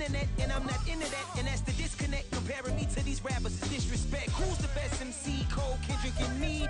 internet, and I'm not into that, and that's the disconnect. Comparing me to these rappers is disrespect. Who's the best MC? Cole, Kendrick, and me?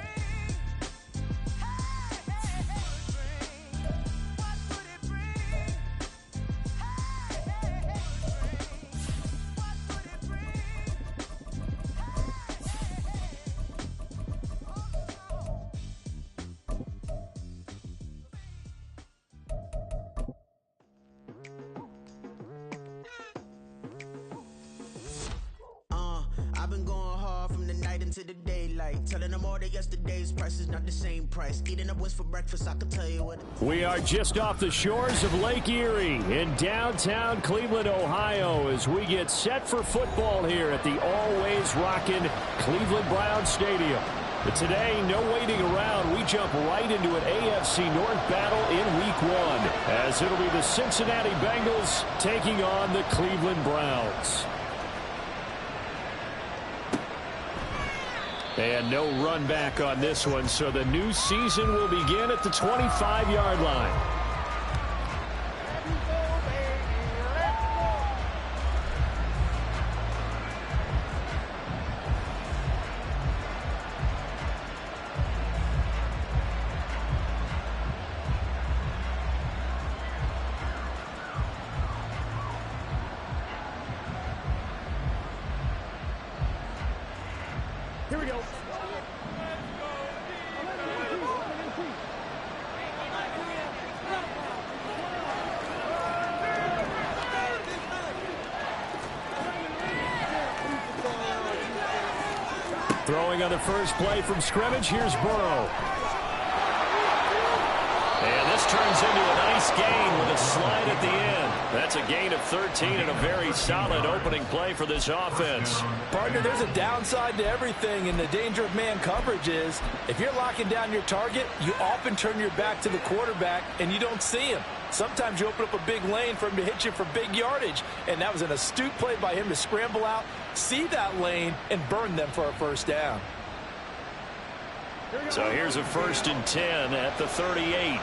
I've been going hard from the night into the daylight, telling them all that yesterday's price is not the same price. Eating up what's for breakfast, I can tell you what. We are just off the shores of Lake Erie in downtown Cleveland, Ohio, as we get set for football here at the always rockin' Cleveland Browns Stadium. But today, no waiting around. We jump right into an AFC North battle in Week 1, as it'll be the Cincinnati Bengals taking on the Cleveland Browns. And no run back on this one, so the new season will begin at the 25-yard line. Here we go. Throwing on the first play from scrimmage, here's Burrow. And this turns into a nice gain with a slide at the end. That's a gain of 13 and a very solid opening play for this offense. Partner, there's a downside to everything, and the danger of man coverage is if you're locking down your target, you often turn your back to the quarterback and you don't see him. Sometimes you open up a big lane for him to hit you for big yardage, and that was an astute play by him to scramble out, see that lane, and burn them for a first down. So here's a 1st and 10 at the 38.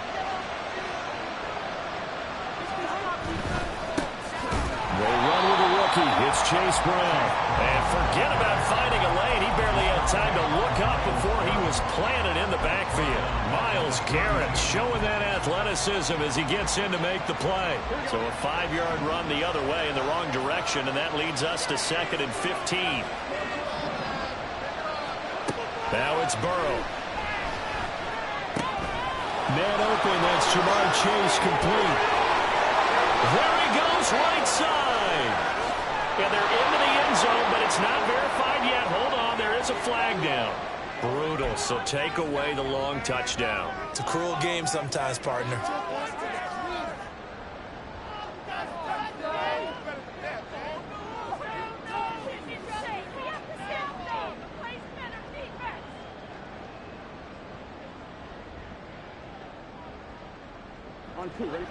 They run with a rookie. It's Chase Brown. And forget about finding a lane. He barely had time to look up before he was planted in the backfield. Myles Garrett showing that athleticism as he gets in to make the play. So a 5-yard run the other way in the wrong direction, and that leads us to 2nd and 15. Now it's Burrow. Man open, that's Jamar Chase complete. There he goes, right side. And they're into the end zone, but it's not verified yet. Hold on, there is a flag down. Brutal, so take away the long touchdown. It's a cruel game sometimes, partner. On 2, ready?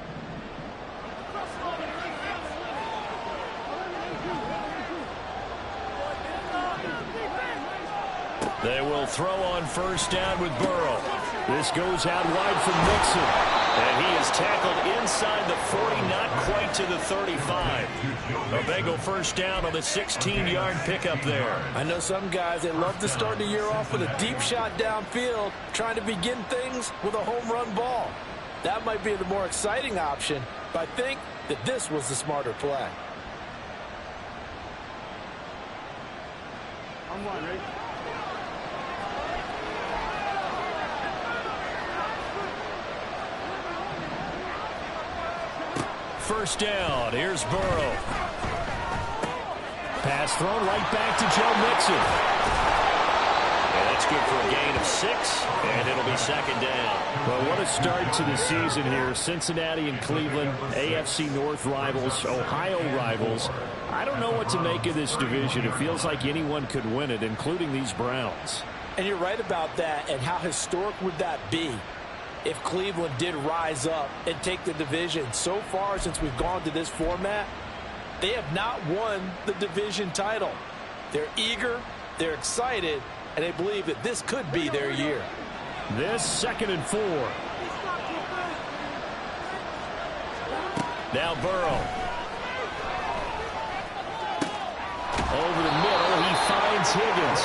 They will throw on 1st down with Burrow. This goes out wide from Mixon. And he is tackled inside the 40, not quite to the 35. A Bengal 1st down on the 16-yard pickup there. I know some guys, they love to start the year off with a deep shot downfield, trying to begin things with a home run ball. That might be the more exciting option, but I think that this was the smarter play. I'm one, ready? First down, here's Burrow. Pass thrown right back to Joe Mixon. And that's good for a gain of 6, and it'll be 2nd down. Well, what a start to the season here. Cincinnati and Cleveland, AFC North rivals, Ohio rivals. I don't know what to make of this division. It feels like anyone could win it, including these Browns. And you're right about that, and how historic would that be if Cleveland did rise up and take the division? So far, since we've gone to this format, they have not won the division title. They're eager, they're excited, and they believe that this could be their year. This 2nd and 4. Now Burrow. Over the middle, he finds Higgins.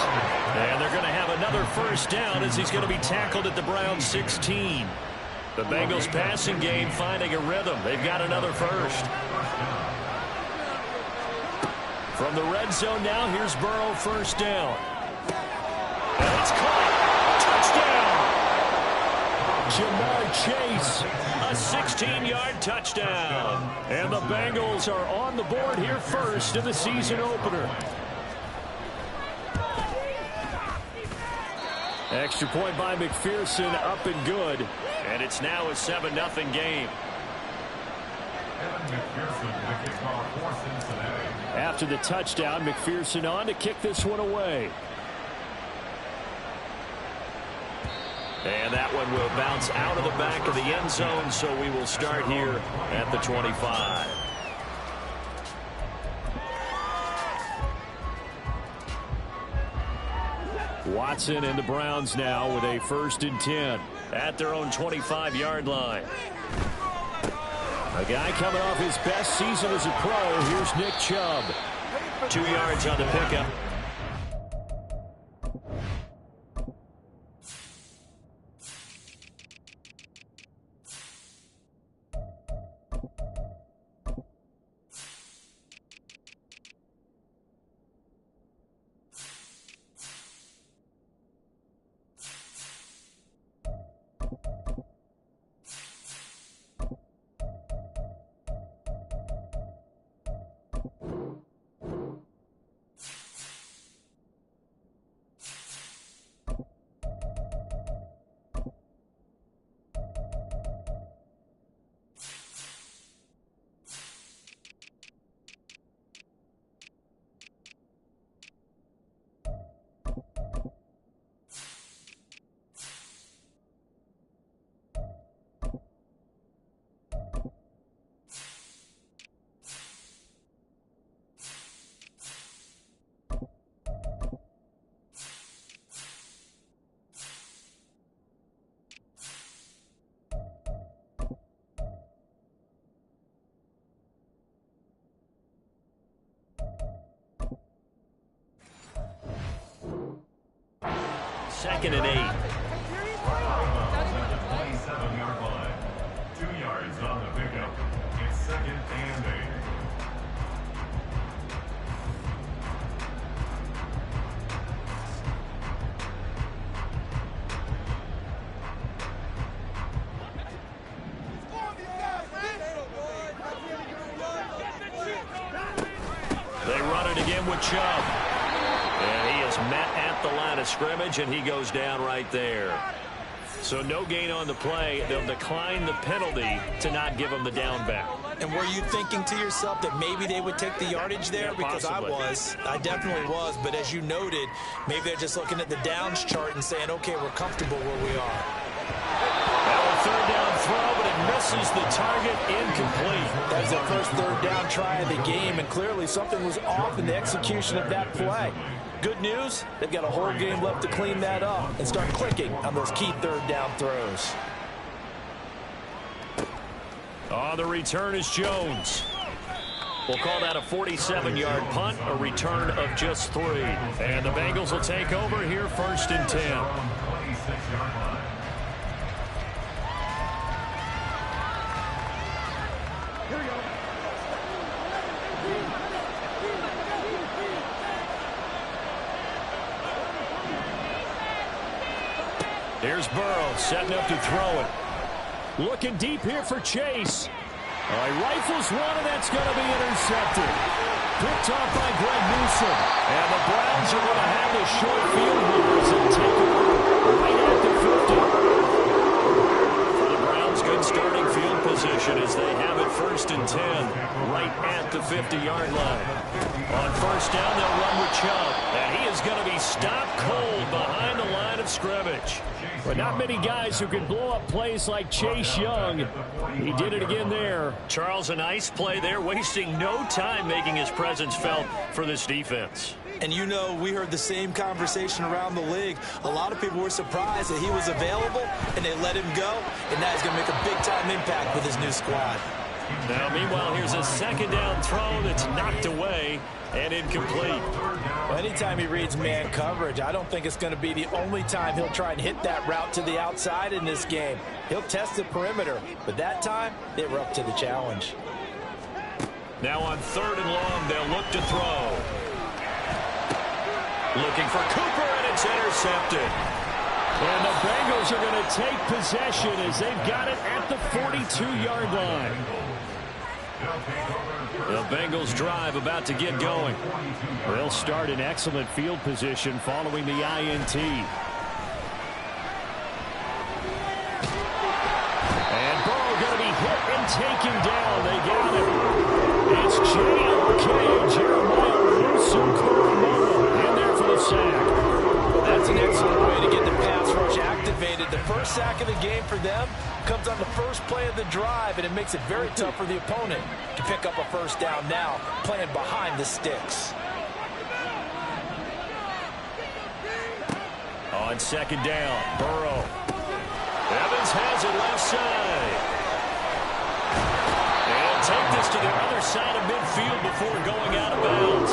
And they're going to have another first down as he's going to be tackled at the Browns 16. The Bengals passing game finding a rhythm. They've got another first. From the red zone now, here's Burrow, first down. And it's caught. Touchdown. Jamar Chase, a 16-yard touchdown. And the Bengals are on the board here first in the season opener. Extra point by McPherson, up and good. And it's now a 7-0 game. After the touchdown, McPherson on to kick this one away. And that one will bounce out of the back of the end zone, so we will start here at the 25. Watson and the Browns now with a 1st and 10 at their own 25-yard line. A guy coming off his best season as a pro. Here's Nick Chubb. 2 yards on the pickup. Second and 8. 27-yard line. 2 yards on the pickup. It's 2nd and 8. They run it again with Chubb. And he is met at the line of scrimmage, and he goes down right there. So no gain on the play. They'll decline the penalty to not give him the down back. And were you thinking to yourself that maybe they would take the yardage there? Yeah, because possibly. I definitely was. But as you noted, maybe they're just looking at the downs chart and saying, okay, we're comfortable where we are. Now a 3rd down throw, but it misses the target, incomplete. That was their first 3rd down try of the game, and clearly something was off in the execution of that play. Good news, they've got a whole game left to clean that up and start clicking on those key 3rd down throws. On the return is Jones. We'll call that a 47-yard punt, a return of just 3. And the Bengals will take over here, 1st and 10. 26-yard line. Here's Burrow setting up to throw it. Looking deep here for Chase. He rifles one, and that's going to be intercepted. Picked off by Greg Newsome. And the Browns are going to have the short field goals and take it right at the 50. For the Browns, good starting field position as they have it 1st and 10 right at the 50-yard line. On 1st down, they'll run with Chubb. And he is going to be stopped cold behind the line of scrimmage. But not many guys who can blow up plays like Chase Young. He did it again there. Charles, a nice play there, wasting no time making his presence felt for this defense. And you know, we heard the same conversation around the league. A lot of people were surprised that he was available, and they let him go. And now he's going to make a big-time impact with his new squad. Now, meanwhile, here's a second down throw that's knocked away and incomplete. Well, anytime he reads man coverage, I don't think it's going to be the only time he'll try and hit that route to the outside in this game. He'll test the perimeter, but that time they were up to the challenge. Now on 3rd and long, they'll look to throw. Looking for Cooper, and it's intercepted. And the Bengals are going to take possession as they've got it at the 42-yard line. The Bengals drive about to get going. They'll start in excellent field position following the INT. And Burrow going to be hit and taken down. They got him. It's J.O.K. Jeremiah Owusu-Koramoah in there for the sack. That's an excellent way to get the pass rush activated. The first sack of the game for them comes on the first play of the drive, and it makes it very tough for the opponent to pick up a first down now, playing behind the sticks. On 2nd down, Burrow. Evans has it left side. And take this to the other side of midfield before going out of bounds.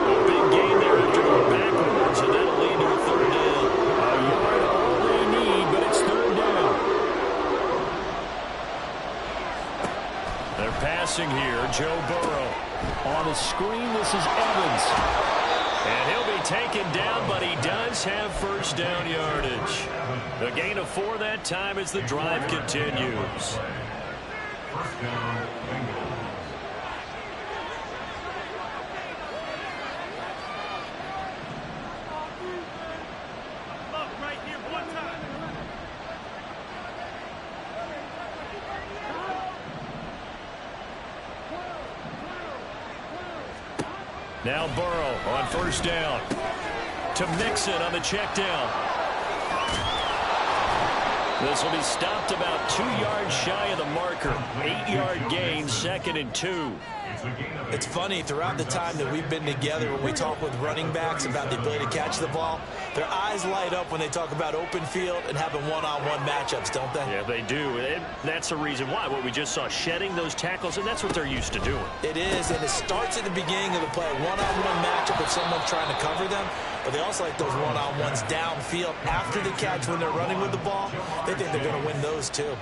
A big gain there after going backwards, and that'll lead to a 3rd down. A yard all they need, but it's 3rd down. They're passing here, Joe Burrow. On the screen, this is Evans. And he'll be taken down, but he does have first down yardage. The gain of 4 that time as the drive continues. First down, Bengals. Now Burrow on 1st down. To Mixon on the check down. This will be stopped about 2 yards shy of the marker. 8-yard gain, 2nd and 2. It's funny, throughout the time that we've been together, when we talk with running backs about the ability to catch the ball, their eyes light up when they talk about open field and having one-on-one matchups, don't they? Yeah, they do. And that's the reason why. What we just saw, shedding those tackles, and that's what they're used to doing. It is, and it starts at the beginning of the play. One-on-one matchup with someone trying to cover them, but they also like those one-on-ones downfield after the catch when they're running with the ball. They think they're going to win those, too.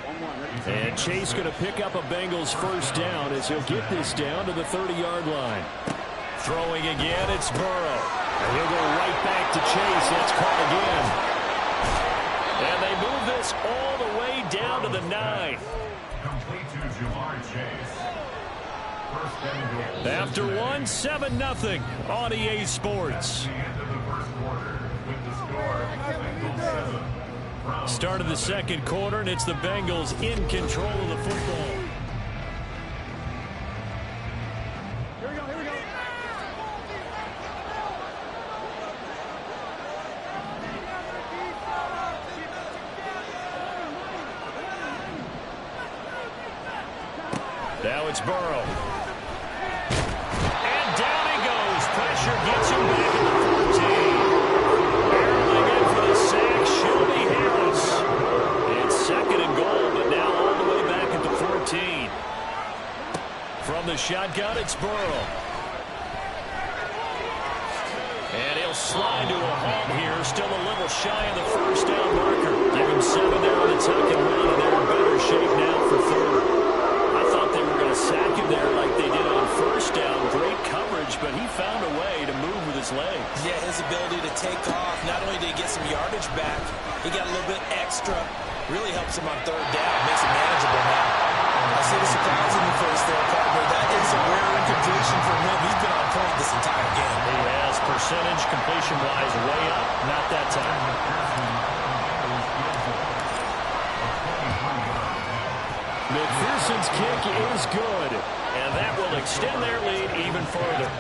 And Chase going to pick up a Bengals first down as he'll get this down to the 30-yard line. Throwing again, it's Burrow. And he'll go right back to Chase. That's caught again. And they move this all the way down to the 9. Complete to Jamar Chase. First and goal. After 1, 7-0 on EA Sports. The end of the first quarter with the score, Bengals 7. Start of the 2nd quarter, and it's the Bengals in control of the football. Here we go, here we go. Now it's Burrow. And down he goes. Pressure gets him back at the 14. Barreling in for the sack, Shelby Harris. It's 2nd and goal, but now all the way back at the 14. From the shotgun, it's Burrow. And he'll slide to a halt here, still a little shy of the first down marker. Give him 7 there on the tuck and run, and they're in better shape now for 3rd. I thought they were going to sack him there like they did on 1st down. Great coverage, but he found a way to move with his legs. Yeah, his ability to take off, not only did he get some yardage back, he got a little bit extra. Really helps him on 3rd down, makes it manageable now. I see the surprise in the face there, partner. That is a rare incompletion for him. He's been on point this entire game. He has percentage completion-wise way up. Not that time. McPherson's kick is good, and that will extend their lead even further.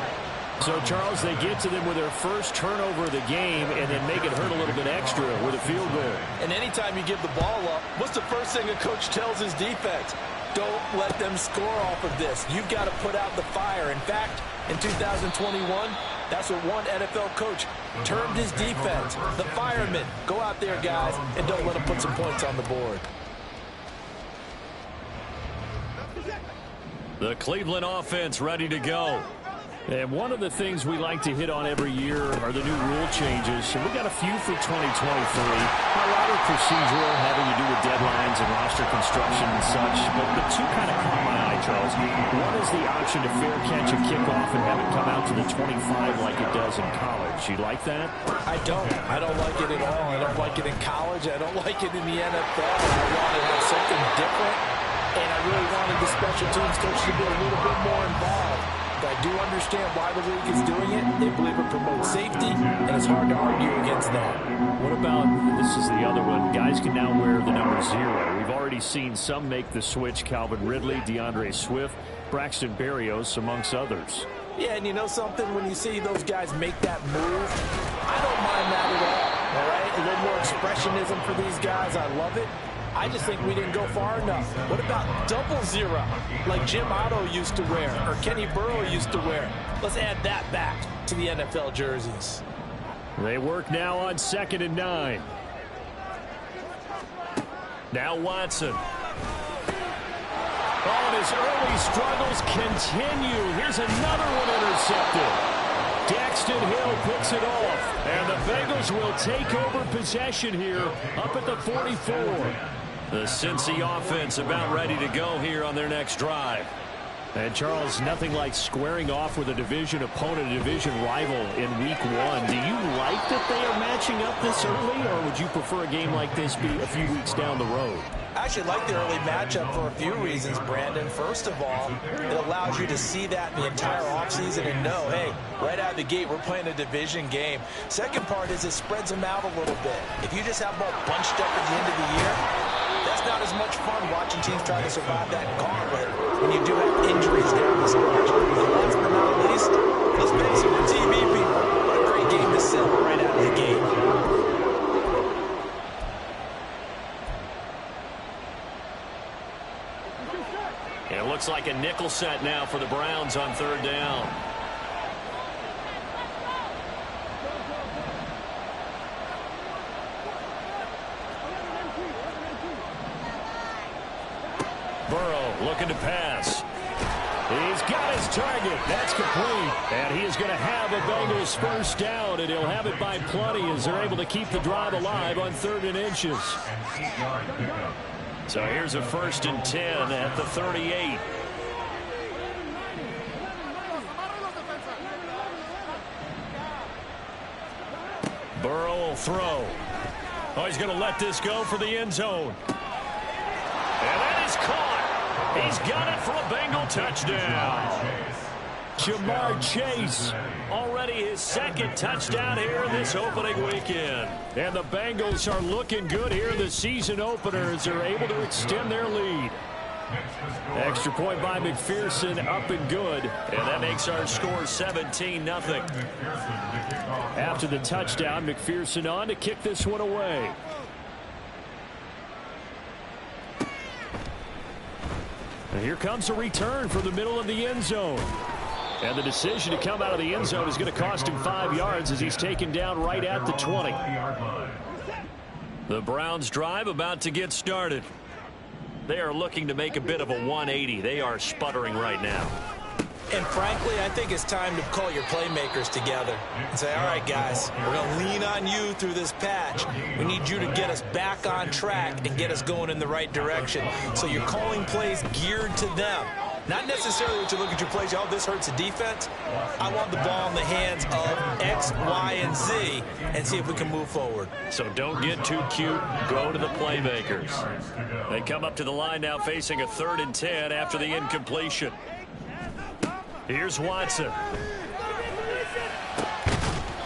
So, Charles, they get to them with their first turnover of the game and then make it hurt a little bit extra with a field goal. And anytime you give the ball up, what's the first thing a coach tells his defense? Don't let them score off of this. You've got to put out the fire. In fact, in 2021, that's what one NFL coach termed his defense. The firemen. Go out there, guys, and don't let them put some points on the board. The Cleveland offense ready to go. And one of the things we like to hit on every year are the new rule changes. And we got a few for 2023. A lot of procedural, having to do with deadlines and roster construction and such. But the two kind of caught my eye, Charles. One is the option to fair catch a kickoff and have it come out to the 25 like it does in college. You like that? I don't. I don't like it at all. I don't like it in college. I don't like it in the NFL. I wanted something different. And I really wanted the special teams coach to be a little bit more involved. I do understand why the league is doing it. They believe it promotes safety, and it's hard to argue against that. What about, this is the other one, guys can now wear the number 0. We've already seen some make the switch, Calvin Ridley, DeAndre Swift, Braxton Berrios, amongst others. Yeah, and you know something? When you see those guys make that move, I don't mind that at all right? A little more expressionism for these guys. I love it. I just think we didn't go far enough. What about 00, like Jim Otto used to wear or Kenny Burrow used to wear? Let's add that back to the NFL jerseys. They work now on 2nd and 9. Now Watson. Oh, and his early struggles continue. Here's another one intercepted. Daxton Hill picks it off, and the Bengals will take over possession here up at the 44. The Cincy offense about ready to go here on their next drive. And Charles, nothing like squaring off with a division opponent, a division rival in week 1. Do you like that they are matching up this early, or would you prefer a game like this be a few weeks down the road? I actually like the early matchup for a few reasons, Brandon. First of all, it allows you to see that the entire offseason and know, hey, right out of the gate, we're playing a division game. Second part is it spreads them out a little bit. If you just have them all bunched up at the end of the year, that's not as much fun watching teams try to survive that gauntlet when you do have injuries down the stretch. And last but not least, let's face it, we're TV people. What a great game to sell right out of the gate. It looks like a nickel set now for the Browns on 3rd down. Burrow looking to pass. He's got his target. That's complete. And he is going to have a Bengals first down, and he'll have it by plenty as they're able to keep the drive alive on 3rd and inches. So here's a 1st and 10 at the 38. Burrow will throw. Oh, he's going to let this go for the end zone. And that is caught. He's got it for a Bengal touchdown. Jamar Chase, already his 2nd touchdown here in this opening weekend. And the Bengals are looking good here in the season opener as they're able to extend their lead. Extra point by McPherson, up and good. And that makes our score 17-0. After the touchdown, McPherson on to kick this one away. And here comes a return from the middle of the end zone. And the decision to come out of the end zone is going to cost him 5 yards as he's taken down right at the 20. The Browns drive about to get started. They are looking to make a bit of a 180. They are sputtering right now. And frankly, I think it's time to call your playmakers together and say, all right, guys, we're going to lean on you through this patch. We need you to get us back on track and get us going in the right direction. So you're calling plays geared to them. Not necessarily that you look at your plays, oh, this hurts the defense. I want the ball in the hands of X, Y, and Z and see if we can move forward. So don't get too cute. Go to the playmakers. They come up to the line now facing a 3rd and 10 after the incompletion. Here's Watson.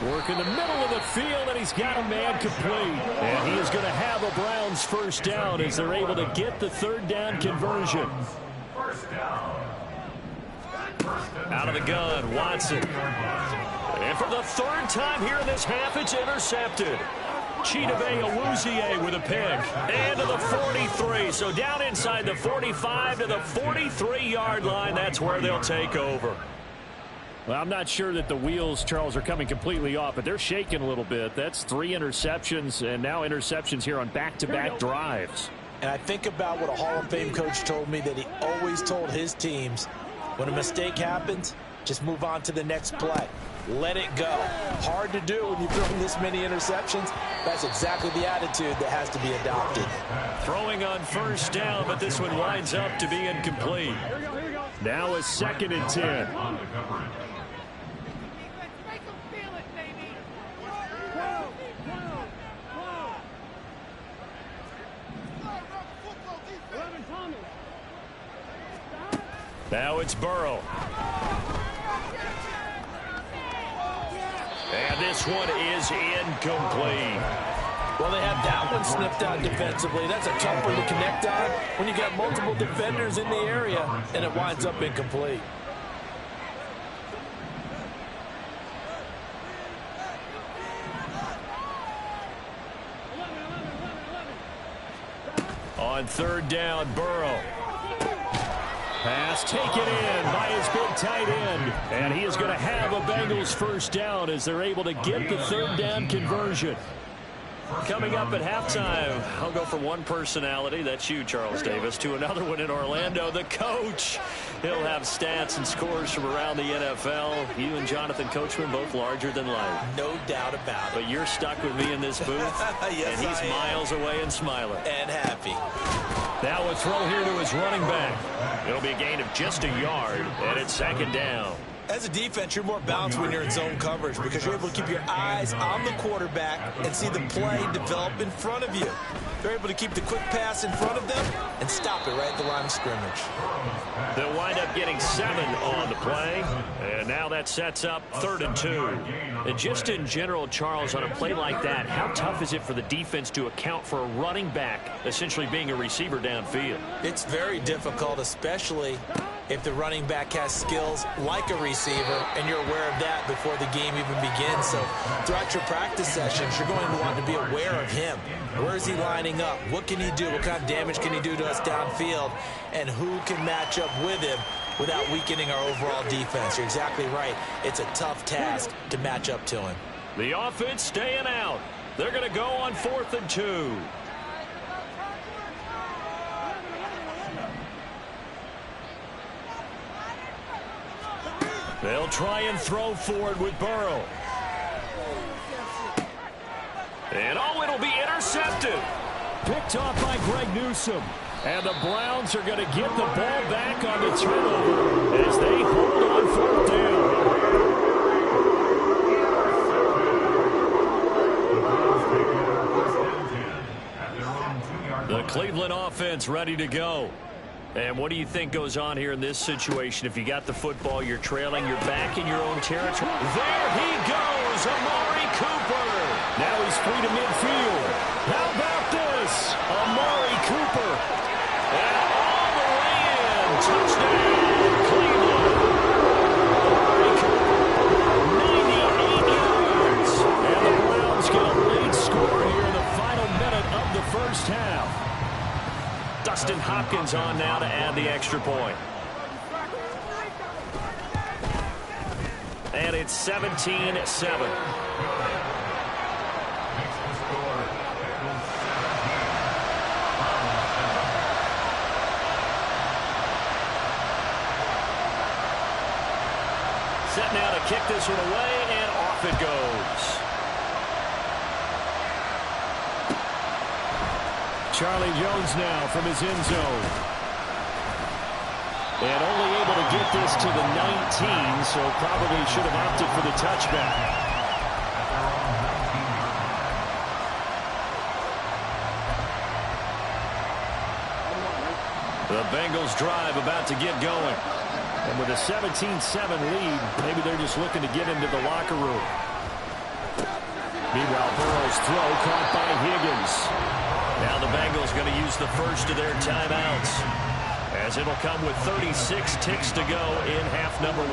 Work in the middle of the field, and he's got a man complete. And he is going to have a Browns first down as they're able to get the 3rd down conversion. Out of the gun, Watson. And for the 3rd time here in this half, it's intercepted. Chidobe Awuzie with a pick. And to the 43. So down inside the 45 to the 43-yard line. That's where they'll take over. Well, I'm not sure that the wheels, Charles, are coming completely off, but they're shaking a little bit. That's 3 interceptions, and now interceptions here on back-to-back drives. And I think about what a Hall of Fame coach told me, that he always told his teams, When a mistake happens, just move on to the next play. Let it go. Hard to do when you've thrown this many interceptions. That's exactly the attitude that has to be adopted. Throwing on first down, but this one winds up to be incomplete. Now a 2nd and 10. On the coverage. Now it's Burrow. And this one is incomplete. Well, they have that one sniffed out defensively. That's a tough one to connect on when you got multiple defenders in the area, and it winds up incomplete. On 3rd down, Burrow. Pass taken in by his big tight end. And he is going to have a Bengals first down as they're able to get the 3rd down conversion. Coming up at halftime, I'll go from one personality, that's you, Charles Davis, to another one in Orlando, the coach. He'll have stats and scores from around the NFL. You and Jonathan Coachman, both larger than life. No doubt about it. But you're stuck with me in this booth, yes, and he's miles away and smiling. And happy. Now a throw here to his running back. It'll be a gain of just a yard, and it's 2nd down. As a defense, you're more balanced when you're in zone coverage because you're able to keep your eyes on the quarterback and see the play develop in front of you. They're able to keep the quick pass in front of them and stop it right at the line of scrimmage. They'll wind up getting 7 on the play, and now that sets up 3rd and 2. And just in general, Charles, on a play like that, how tough is it for the defense to account for a running back essentially being a receiver downfield? It's very difficult, especially if the running back has skills like a receiver, and you're aware of that before the game even begins. So throughout your practice sessions, you're going to want to be aware of him. Where is he lining up? What can he do? What kind of damage can he do to us downfield? And who can match up with him without weakening our overall defense? You're exactly right. It's a tough task to match up to him. The offense staying out. They're going to go on 4th and 2. They'll try and throw forward with Burrow. And it'll be intercepted. Picked off by Greg Newsome. And the Browns are going to get the ball back on the turnover as they hold on 4th down. The Cleveland offense ready to go. And what do you think goes on here in this situation? If you got the football, you're trailing, you're back in your own territory. There he goes, Amari Cooper. Now he's free to midfield. How about this? Amari Cooper. And all the way in. Touchdown, Cleveland. Amari Cooper, 98 yards. And the Browns get a lead score here in the final minute of the first half. Dustin Hopkins on now to add the extra point. And it's 17-7. Set now to kick this one away, and off it goes. Charlie Jones now from his end zone. And only able to get this to the 19, so probably should have opted for the touchback. The Bengals drive about to get going. And with a 17-7 lead, maybe they're just looking to get into the locker room. Meanwhile, Burrow's throw caught by Higgins. Now the Bengals going to use the first of their timeouts, as it'll come with 36 ticks to go in half number 1.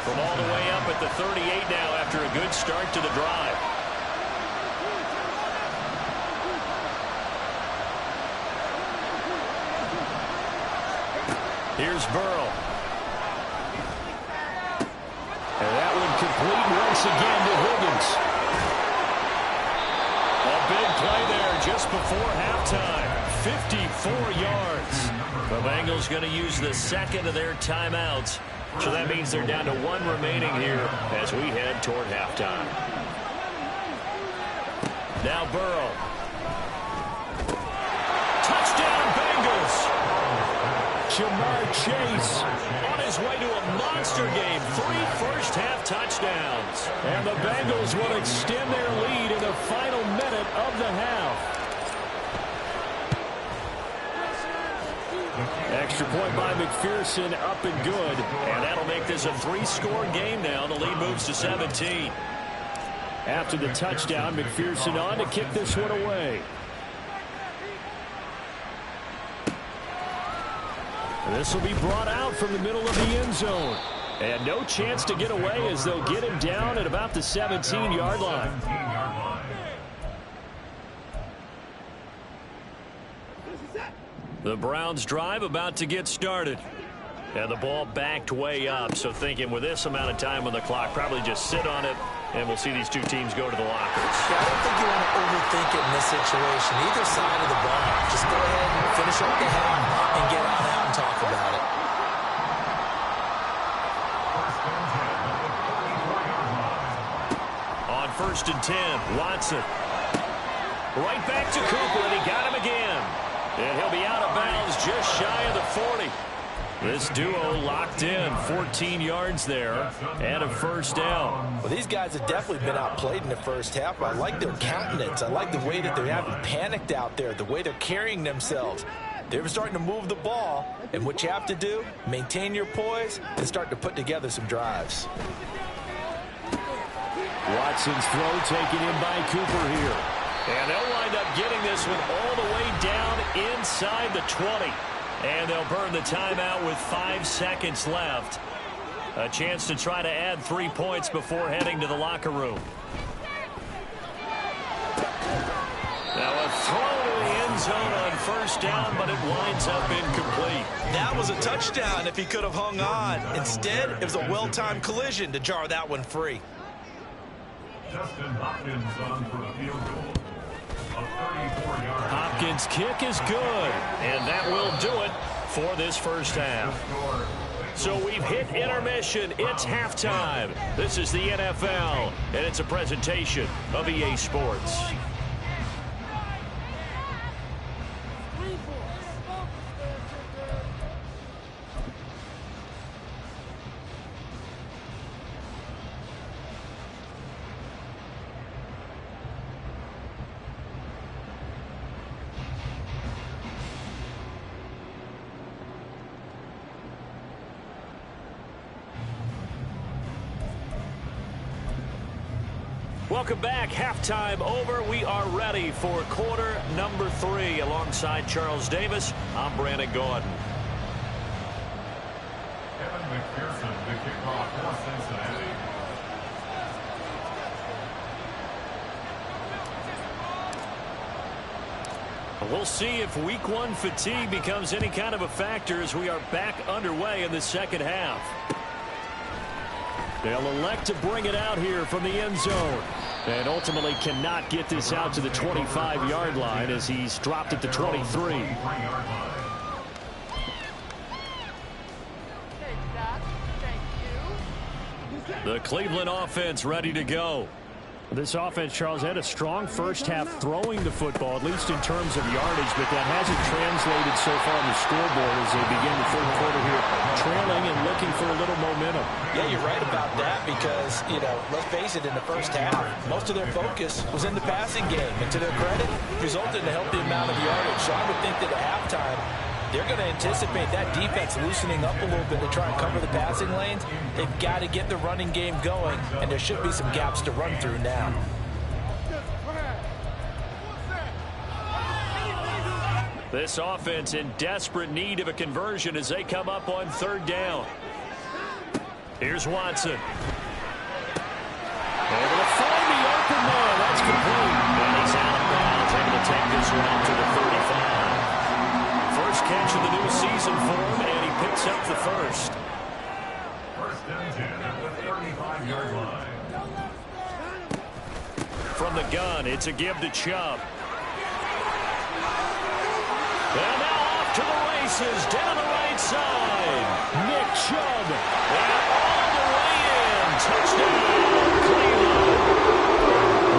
From all the way up at the 38 now after a good start to the drive. Here's Burrow. And that one complete once again to Higgins. A big play there just before halftime. 54 yards. The Bengals going to use the second of their timeouts. So that means they're down to one remaining here as we head toward halftime. Now Burrow. Touchdown Bengals. Jamar Chase on his way to a monster game. 3 first-half touchdowns. And the Bengals will extend their lead in the final minute of the half. Extra point by McPherson, up and good. And that'll make this a 3-score game now. The lead moves to 17. After the touchdown, McPherson on to kick this one away. This will be brought out from the middle of the end zone. And no chance to get away as they'll get him down at about the 17-yard line. The Browns drive about to get started. And the ball backed way up. So thinking with this amount of time on the clock, probably just sit on it, and we'll see these two teams go to the lockers. Yeah, I don't think you want to overthink it in this situation. Either side of the ball. Just go ahead and finish up the half and get on out and talk about it. On 1st and 10, Watson. Right back to Cooper, and he got him again. And he'll be out of bounds just shy of the 40. This duo locked in, 14 yards there, and a first down. Well, these guys have definitely been outplayed in the first half. I like their countenance. I like the way that they haven't panicked out there, the way they're carrying themselves. They're starting to move the ball, and what you have to do, maintain your poise and start to put together some drives. Watson's throw taken in by Cooper here. And they'll wind up getting this one all the way down inside the 20. And they'll burn the timeout with 5 seconds left. A chance to try to add 3 points before heading to the locker room. Now a throw to the end zone on first down, but it winds up incomplete. That was a touchdown if he could have hung on. Instead, it was a well-timed collision to jar that one free. Justin Hopkins on for a field goal. A 34-yard. Hopkins' kick is good, and that will do it for this first half. So we've hit intermission. It's halftime. This is the NFL, and it's a presentation of EA Sports. Welcome back. Halftime over. We are ready for quarter number 3. Alongside Charles Davis, I'm Brandon Gaudin. Kevin McPherson, the kickoff for Cincinnati. We'll see if week 1 fatigue becomes any kind of a factor as we are back underway in the second half. They'll elect to bring it out here from the end zone. And ultimately cannot get this out to the 25-yard line as he's dropped at the 23. The Cleveland offense ready to go. This offense, Charles, had a strong first half throwing the football, at least in terms of yardage, but that hasn't translated so far on the scoreboard as they begin the third quarter here, trailing and looking for a little momentum. Yeah, you're right about that because, you know, let's face it, in the first half, most of their focus was in the passing game. And to their credit, resulted in a healthy amount of yardage. So I would think that at halftime, they're going to anticipate that defense loosening up a little bit to try and cover the passing lanes. They've got to get the running game going, and there should be some gaps to run through now. This offense in desperate need of a conversion as they come up on third down. Here's Watson. Able to find the open man. That's complete. And he's out of bounds. Able to take this one up to the 35. First catch of the new season for him, and he picks up the first. First and 10 at the 35-yard line. From the gun, it's a give to Chubb. And now off to the races down the right side. Nick Chubb. And all the way in. Touchdown, Cleveland.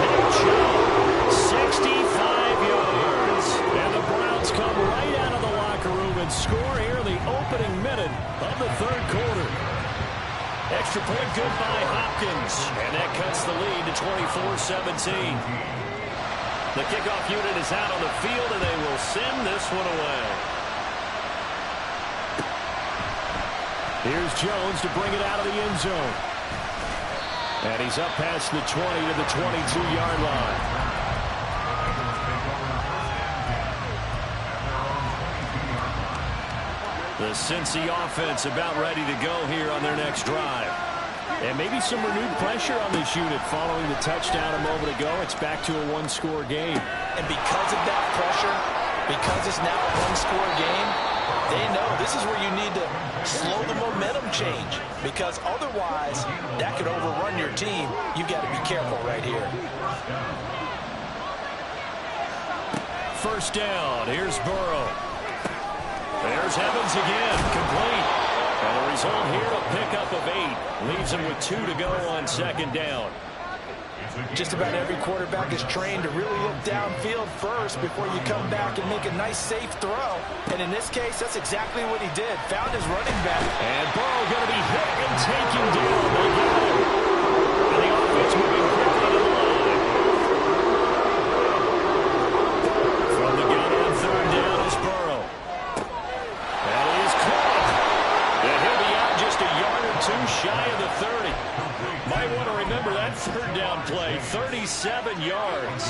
Nick Chubb, 65 yards. And the Browns come right out of the locker room and score here in the opening minute of the third quarter. Extra point good by Hopkins. And that cuts the lead to 24-17. The kickoff unit is out on the field, and they will send this one away. Here's Jones to bring it out of the end zone. And he's up past the 20 to the 22-yard line. The Cincy offense about ready to go here on their next drive. And maybe some renewed pressure on this unit following the touchdown a moment ago. It's back to a one-score game. And because of that pressure, because it's now a one-score game, they know this is where you need to slow the momentum change. Because otherwise, that could overrun your team. You've got to be careful right here. First down. Here's Burrow. There's Evans again, complete. And the result here, a pickup of 8. Leaves him with 2 to go on second down. Just about every quarterback is trained to really look downfield first before you come back and make a nice, safe throw. And in this case, that's exactly what he did. Found his running back. And Burrow going to be hit and taken down. They got him. And the offense moving quickly to the line. From the gun on third down is Burrow. That is caught. And he'll be out just a yard or two shy of the 30. Might want to remember that third down play. 37 yards.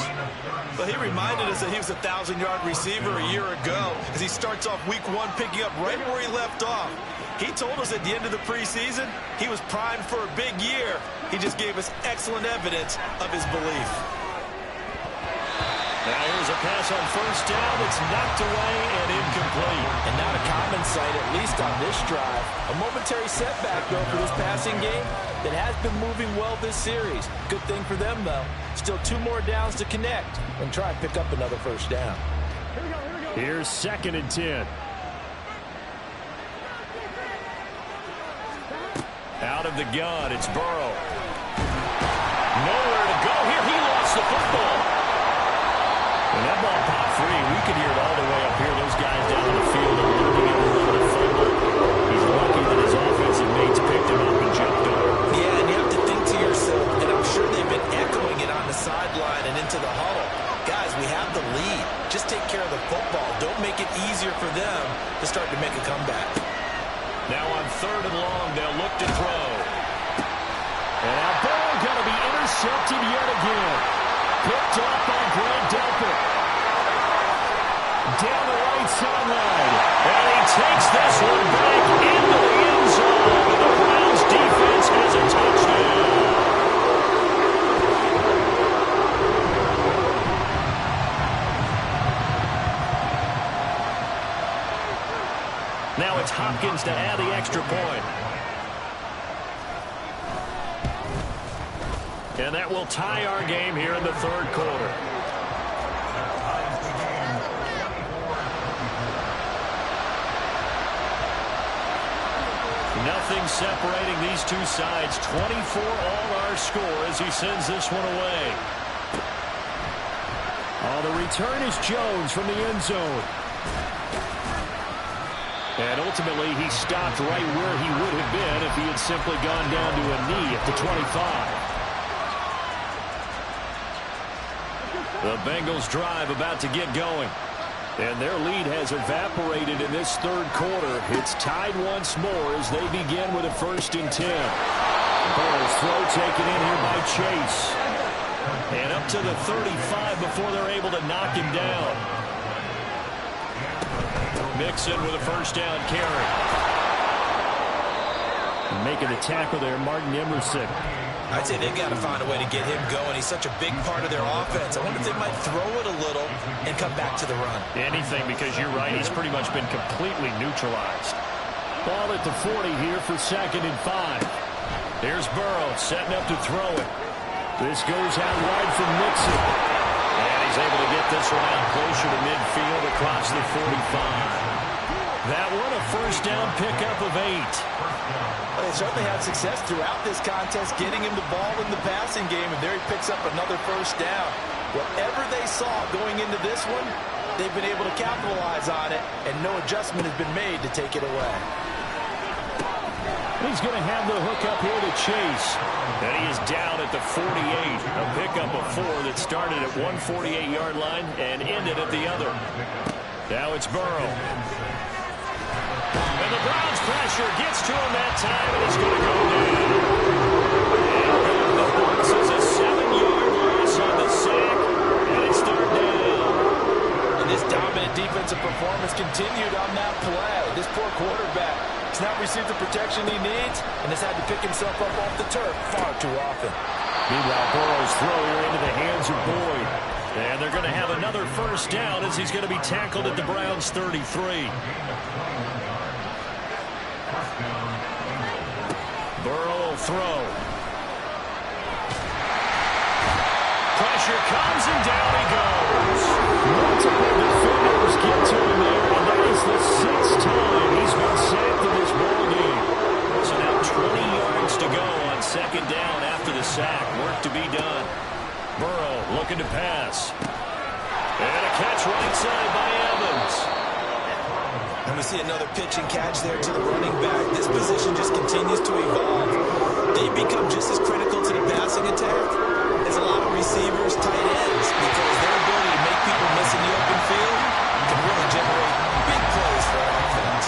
But he reminded us that he was a 1,000-yard receiver a year ago as he starts off week 1 picking up right where he left off. He told us at the end of the preseason he was primed for a big year. He just gave us excellent evidence of his belief. Now here's a pass on first down. It's knocked away and incomplete. And not a common sight, at least on this drive. A momentary setback, though, for this passing game that has been moving well this series. Good thing for them, though. Still 2 more downs to connect and try and pick up another first down. Here's 2nd and 10. Out of the gun, it's Burrow. Nowhere to go here. He lost the football. And that ball popped free. We could hear it all the way up here. Those guys down on the field are looking at the limit of fumble. He's lucky that his offensive mates picked him up and jumped over. Yeah, and you have to think to yourself, and I'm sure they've been echoing it on the sideline and into the huddle. Guys, we have the lead. Just take care of the football. Don't make it easier for them to start to make a comeback. Now on 3rd and long, they'll look to throw. And now Burrow going to be intercepted yet again. Picked up by Grant Delpit. Down the right sideline. And he takes this one back into the end zone. And the Browns defense has a touchdown. Now it's Hopkins to add the extra point. And that will tie our game here in the third quarter. Nothing separating these two sides. 24 all our score as he sends this one away. Oh, the return is Jones from the end zone. And ultimately, he stopped right where he would have been if he had simply gone down to a knee at the 25. The Bengals drive about to get going. And their lead has evaporated in this third quarter. It's tied once more as they begin with a 1st and 10. Burrow's throw taken in here by Chase. And up to the 35 before they're able to knock him down. Mixon with a first down carry. Making the tackle there, Martin Emerson. I'd say they've got to find a way to get him going. He's such a big part of their offense. I wonder if they might throw it a little and come back to the run. Anything, because you're right, he's pretty much been completely neutralized. Ball at the 40 here for 2nd and 5. Here's Burrow setting up to throw it. This goes out wide from Mixon. And he's able to get this one out closer to midfield across the 45. That one a first down pickup of 8. Well, they certainly had success throughout this contest getting him the ball in the passing game, and there he picks up another first down. Whatever they saw going into this one, they've been able to capitalize on it, and no adjustment has been made to take it away. He's going to have the hook up here to Chase. And he is down at the 48. A pickup of 4 that started at 148-yard line and ended at the other. Now it's Burrow. And the Browns pressure gets to him that time, and he's going to go down. And the box is a 7-yard loss on the sack, and it's third down. And this dominant defensive performance continued on that play. This poor quarterback has not received the protection he needs and has had to pick himself up off the turf far too often. Meanwhile, Burrow's throw here into the hands of Boyd. And they're going to have another first down as he's going to be tackled at the Browns' 33. Burrow will throw. Pressure comes and down he goes. Multiple defenders get to him there, and that is the 6th time he's been sacked in this ball game. So now 20 yards to go on second down after the sack. Work to be done. Burrow looking to pass. And a catch right side by Evans. And we see another pitch and catch there to the running back. This position just continues to evolve. They become just as critical to the passing attack as a lot of receivers, tight ends, because their ability to make people miss in the open field can really generate big plays for our offense.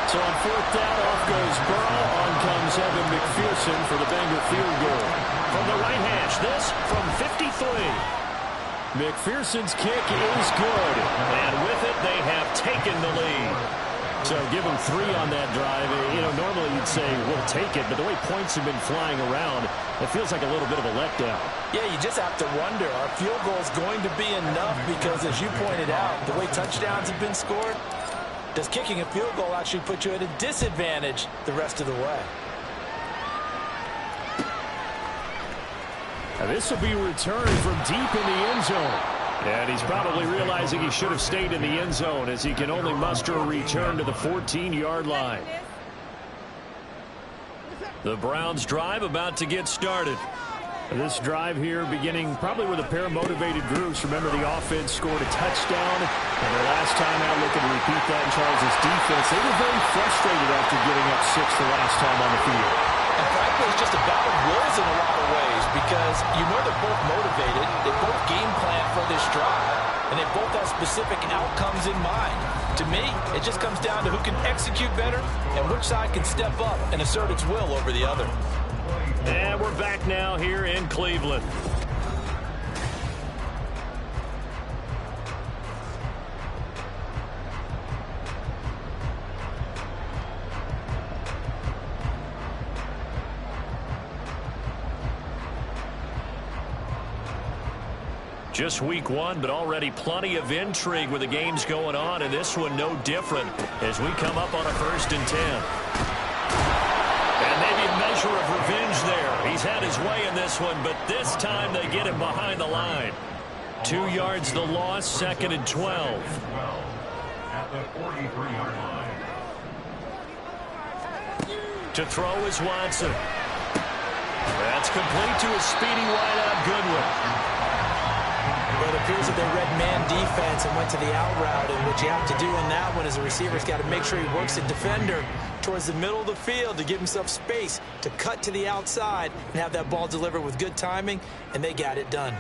So on fourth down, off goes Burrow. On comes Evan McPherson for the Bengals field goal. From the right hash, this from 53. McPherson's kick is good. And with it, they have taken the lead. So give them 3 on that drive. You know, normally you'd say, we'll take it. But the way points have been flying around, it feels like a little bit of a letdown. Yeah, you just have to wonder, are field goals going to be enough? Because as you pointed out, the way touchdowns have been scored, does kicking a field goal actually put you at a disadvantage the rest of the way? Now this will be returned from deep in the end zone. And he's probably realizing he should have stayed in the end zone as he can only muster a return to the 14-yard line. The Browns drive about to get started. This drive here beginning probably with a pair of motivated groups. Remember, the offense scored a touchdown, and their last time out looking to repeat that in Charles' defense. They were very frustrated after giving up 6 the last time on the field. And frankly, it's just a battle of wills in a lot of ways because you know they're both motivated. They both game plan for this drive, and they both have specific outcomes in mind. To me, it just comes down to who can execute better and which side can step up and assert its will over the other. And we're back now here in Cleveland. Just week 1, but already plenty of intrigue with the games going on, and this one no different as we come up on a 1st and 10. And maybe a measure of revenge there. He's had his way in this one, but this time they get him behind the line. 2 yards the loss, 2nd and 12. At the 43-yard line. To throw is Watson. That's complete to a speedy wideout Goodwin. Well, it appears that they read man defense and went to the out route, and what you have to do on that one is the receiver's got to make sure he works the defender towards the middle of the field to give himself space to cut to the outside and have that ball delivered with good timing, and they got it done.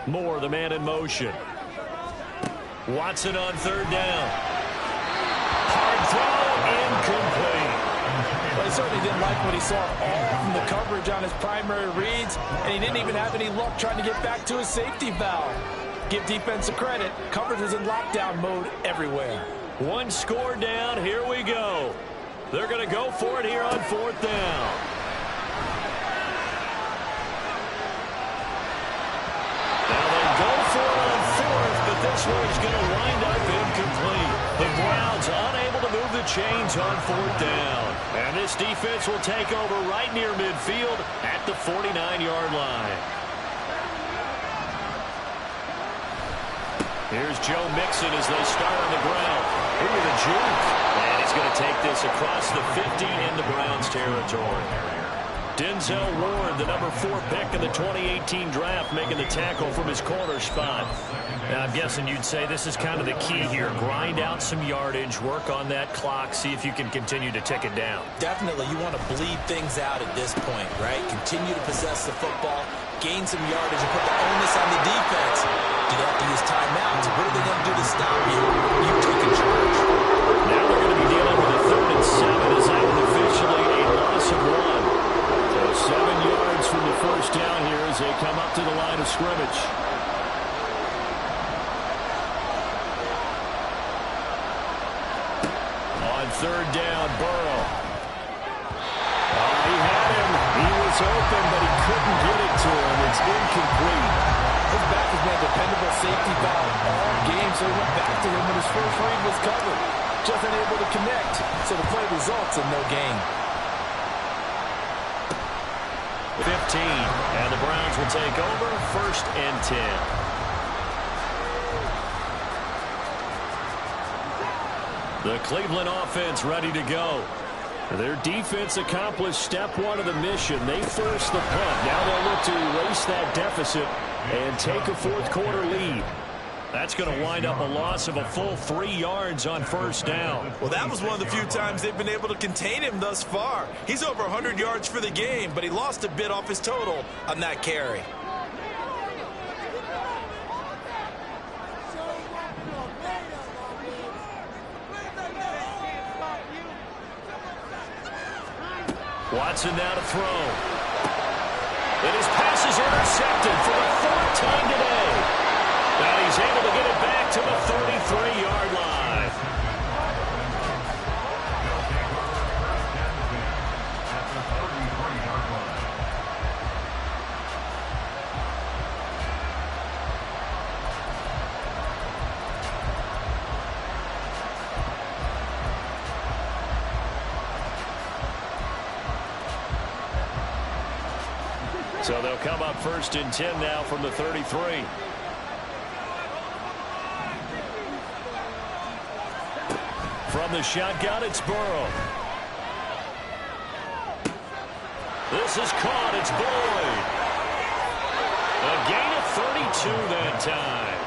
Moore, the man in motion. Watson on 3rd down. Hard throw, incomplete. But he certainly didn't like what he saw all from the coverage on his primary reads, and he didn't even have any luck trying to get back to his safety valve. Give defense a credit. Coverage was in lockdown mode everywhere. 1 score down. Here we go. They're going to go for it here on 4th down. Now they go for it on 4th, but this one is going to wind up incomplete. The Browns unable to move the chains on 4th down. And this defense will take over right near midfield at the 49-yard line. Here's Joe Mixon as they start on the ground. Ooh, the juke. And he's going to take this across the 50 into Browns territory. Denzel Ward, the number 4 pick in the 2018 draft, making the tackle from his corner spot. Now, I'm guessing you'd say this is kind of the key here. Grind out some yardage, work on that clock, see if you can continue to tick it down. Definitely, you want to bleed things out at this point, right? Continue to possess the football, gain some yardage, and put the onus on the defense. Do they have to use timeouts? What are they going to do to stop you? You taking charge. Now we're going to be dealing with a 3rd and 7 as that was officially a loss of 1. So 7 yards from the first down here as they come up to the line of scrimmage. On 3rd down, Burrow. Oh, he had him. He was open, but he couldn't get it to him. It's incomplete. His back has been a dependable safety valve all game, so he went back to him when his first read was covered. Just unable to connect, so the play results in no gain. 15, and the Browns will take over 1st and 10. The Cleveland offense ready to go. Their defense accomplished step 1 of the mission. They forced the punt. Now they'll look to erase that deficit and take a 4th quarter lead. That's going to wind up a loss of a full 3 yards on 1st down. Well, that was one of the few times they've been able to contain him thus far. He's over 100 yards for the game, but he lost a bit off his total on that carry. Watson now to throw. And his pass is intercepted for the 4th time today. And he's able to get it back to the 33-yard line. So they'll come up 1st and 10 now from the 33. From the shotgun, it's Burrow. This is caught. It's Boyd. A gain of 32 that time.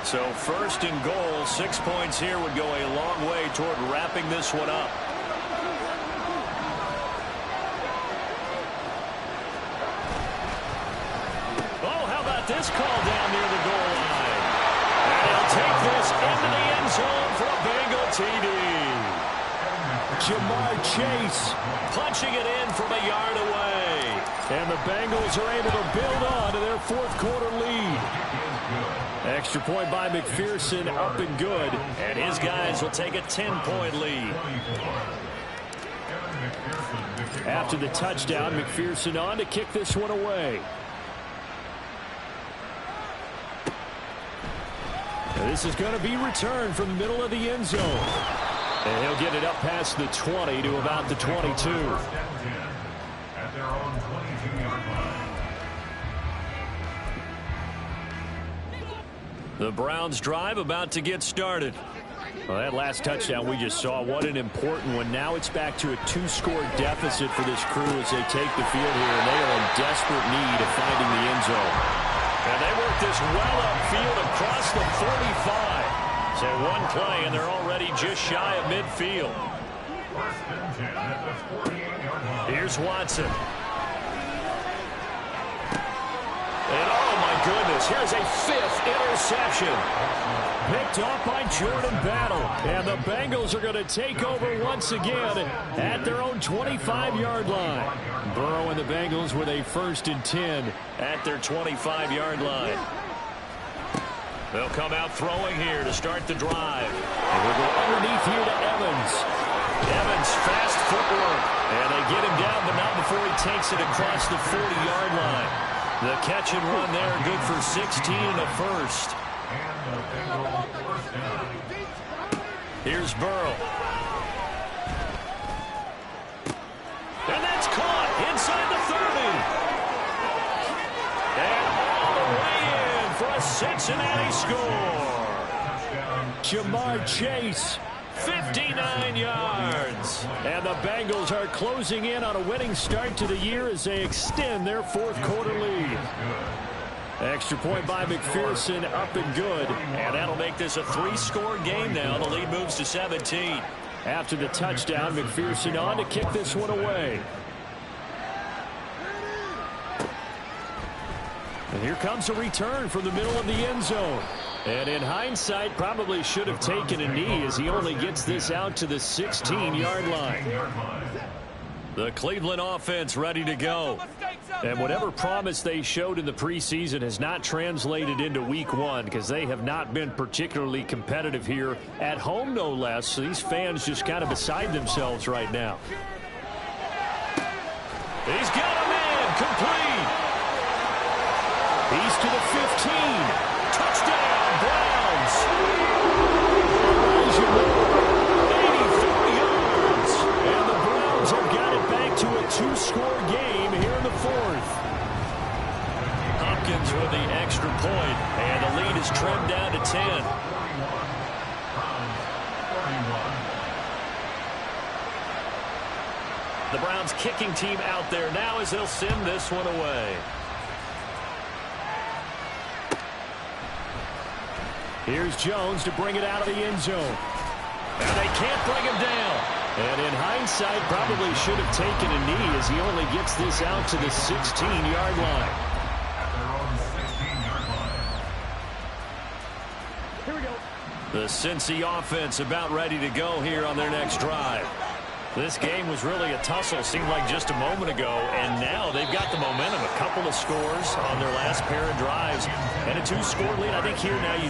So 1st and goal, 6 points here would go a long way toward wrapping this one up. Oh, how about this call down near the goal line? And he'll take this into the end zone for a Bengal TD. Jamar Chase punching it in from a yard away. And the Bengals are able to build on to their 4th quarter lead. Extra point by McPherson, up and good. And his guys will take a 10-point lead. After the touchdown, McPherson on to kick this one away. And this is going to be returned from the middle of the end zone. And he'll get it up past the 20 to about the 22. At their own 22-yard line. The Browns drive about to get started. Well, that last touchdown we just saw, what an important one. Now it's back to a 2-score deficit for this crew as they take the field here, and they are in desperate need of finding the end zone. And they work this well upfield across the 45. So one play, and they're already just shy of midfield. Here's Watson. And oh my goodness, here's a 5th interception. Picked off by Jordan Battle. And the Bengals are going to take over once again at their own 25-yard line. Burrow and the Bengals with a 1st and 10 at their 25-yard line. They'll come out throwing here to start the drive. And we'll go underneath here to Evans. Evans, fast footwork. And they get him down, but not before he takes it across the 40-yard line. The catch and run there, good for 16 and a first. And the Bengal first down. Here's Burrow. And that's caught inside the 30. And all the way in for a Cincinnati score. Jamar Chase, 59 yards. And the Bengals are closing in on a winning start to the year as they extend their fourth quarter lead. Extra point by McPherson, up and good. And that'll make this a 3-score game now. The lead moves to 17. After the touchdown, McPherson on to kick this one away. And here comes a return from the middle of the end zone. And in hindsight, probably should have taken a knee as he only gets this out to the 16-yard line. The Cleveland offense ready to go. And whatever promise they showed in the preseason has not translated into week one because they have not been particularly competitive here at home, no less. So these fans just kind of beside themselves right now. He's got a man complete. He's to the 15. Touchdown, Browns. 84 yards. And the Browns have got it back to a 2-score game here in the fourth. Hopkins with the extra point, and the lead is trimmed down to 10. The Browns kicking team out there now as they'll send this one away. Here's Jones to bring it out of the end zone. And they can't bring him down. And in hindsight, probably should have taken a knee as he only gets this out to the 16-yard line. Here we go. The Cincy offense about ready to go here on their next drive. This game was really a tussle, seemed like just a moment ago, and now they've got the momentum. A couple of scores on their last pair of drives, and a 2-score lead. I think here now you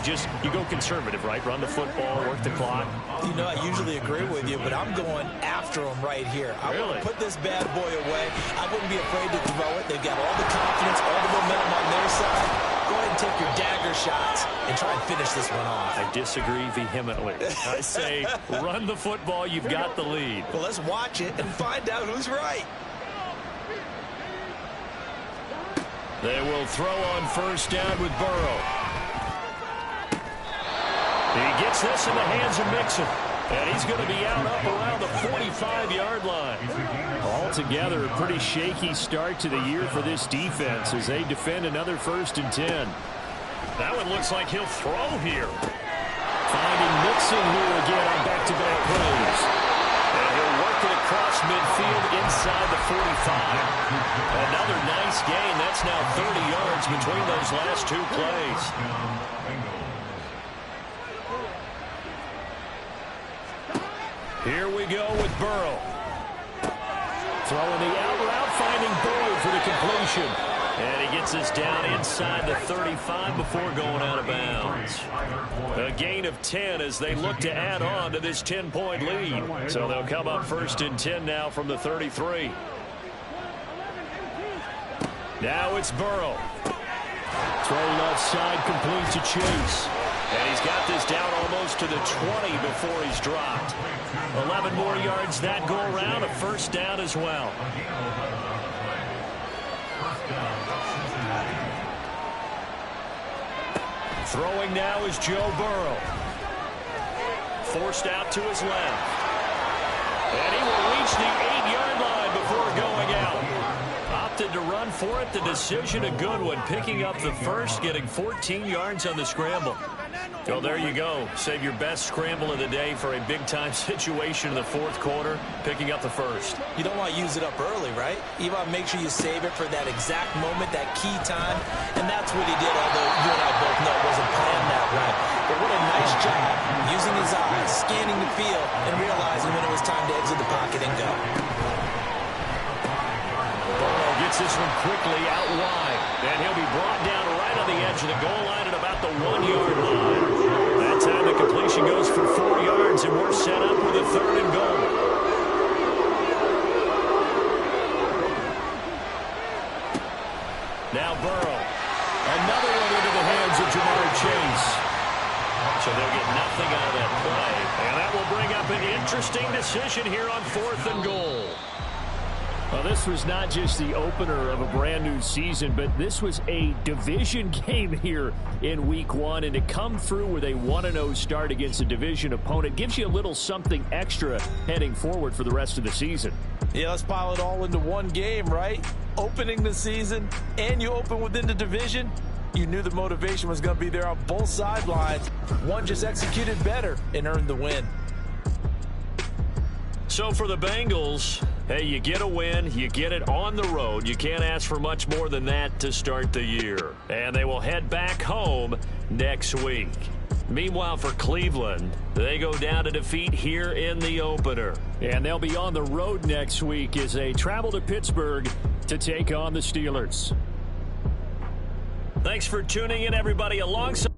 go conservative, right? Run the football, work the clock. You know, I usually agree with you, but I'm going after them right here. I Really? would put this bad boy away. I wouldn't be afraid to throw it. They've got all the confidence, all the momentum on their side. Go ahead and take your dagger shots and try and finish this one off. I disagree vehemently. I say run the football. You've got the lead. Well, let's watch it and find out who's right. They will throw on first down with Burrow. He gets this in the hands of Mixon. And he's going to be out up around the 45-yard line. Altogether, a pretty shaky start to the year for this defense as they defend another 1st and 10. That one looks like he'll throw here. Finding Mixon here again on back-to-back plays. And he'll work it across midfield inside the 45. Another nice gain. That's now 30 yards between those last 2 plays. Here we go with Burrow. Throwing the out route, finding Boyd for the completion. And he gets us down inside the 35 before going out of bounds. A gain of 10 as they look to add on to this 10-point lead. So they'll come up 1st and 10 now from the 33. Now it's Burrow. Throw left side, complete to Chase. And he's got this down almost to the 20 before he's dropped. 11 more yards that go around, a 1st down as well. Throwing now is Joe Burrow. Forced out to his left. And he will reach the 8-yard line before going out. Opted to run for it. The decision a good one. Picking up the first, getting 14 yards on the scramble. So there you go. Save your best scramble of the day for a big-time situation in the 4th quarter, picking up the first. You don't want to use it up early, right? You want to make sure you save it for that exact moment, that key time. And that's what he did, although you and I both know it wasn't planned that way. But what a nice job using his eyes, scanning the field, and realizing when it was time to exit the pocket and go. Burrow gets this one quickly out wide. And he'll be brought down right on the edge of the goal line at about the 1-yard line. That time the completion goes for 4 yards, and we're set up with a 3rd and goal. Now Burrow. interesting decision here on 4th and goal. Well, this was not just the opener of a brand new season, but this was a division game here in week 1. And to come through with a 1-0 start against a division opponent gives you a little something extra heading forward for the rest of the season. Yeah, let's pile it all into one game, right? Opening the season, and you open within the division. You knew the motivation was going to be there on both sidelines. One just executed better and earned the win. So for the Bengals, hey, you get a win, you get it on the road. You can't ask for much more than that to start the year. And they will head back home next week. Meanwhile, for Cleveland, they go down to defeat here in the opener. And they'll be on the road next week as they travel to Pittsburgh to take on the Steelers. Thanks for tuning in, everybody. Alongside